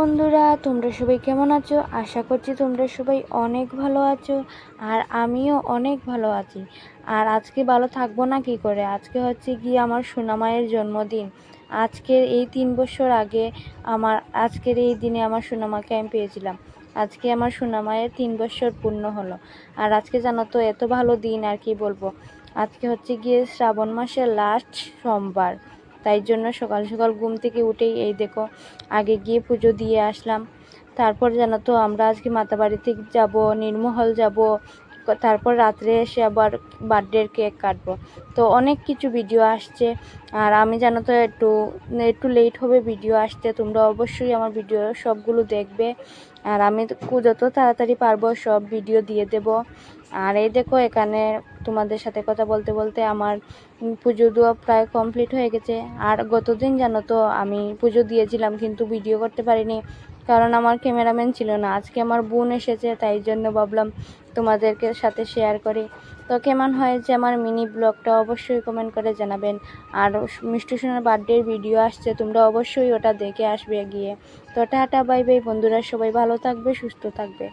বন্ধুরা, তোমরা সবাই কেমন আছো? আশা করছি তোমরা সবাই অনেক ভালো আছো, আর আমিও অনেক ভালো আছি। আর আজকে ভালো থাকবো না কি করে? আজকে হচ্ছে গিয়ে আমার সোনামায়ের জন্মদিন। আজকের এই 3 বছর আগে আজকের এই দিনে আমার সোনামাকে আমি পেয়েছিলাম। আজকে আমার সোনামায়ের 3 বছর পূর্ণ হলো। আর আজকে জানো তো, এত ভালো দিন আর কি বলবো। আজকে হচ্ছে গিয়ে শ্রাবণ মাসের লাস্ট সোমবার। তাই জন্য সকাল সকাল ঘুম থেকে উঠেই এই দেখো, আগে গিয়ে পুজো দিয়ে আসলাম। তারপর জানো তো, আমরা আজকে মাতাবাড়িতে যাব, নির্মহল যাব, তারপর রাত্রে এসে আবার বার্থডের কেক কাটবো। তো অনেক কিছু ভিডিও আসছে, আর আমি জানো তো একটু একটু লেট হবে ভিডিও আসতে। তোমরা অবশ্যই আমার ভিডিও সবগুলো দেখবে, আর আমি যত তাড়াতাড়ি পারবো সব ভিডিও দিয়ে দেব। আর এই দেখো, এখানে তোমাদের সাথে কথা বলতে বলতে আমার পুজো দেওয়া প্রায় কমপ্লিট হয়ে গেছে। আর গতদিন জানো তো আমি পুজো দিয়েছিলাম, কিন্তু ভিডিও করতে পারিনি, কারণ আমার ক্যামেরাম্যান ছিল না। আজকে আমার বোন এসেছে, তাই জন্য ভাবলাম তোমাদেরকে সাথে শেয়ার করি। তো কেমন হয়েছে আমার মিনি ব্লগটা অবশ্যই কমেন্ট করে জানাবেন। আর মিষ্টি সোনার বার্থডের ভিডিও আসছে, তোমরা অবশ্যই ওটা দেখে আসবে গিয়ে। তো টাটা, বাই বাই বন্ধুরা, সবাই ভালো থাকবে, সুস্থ থাকবে।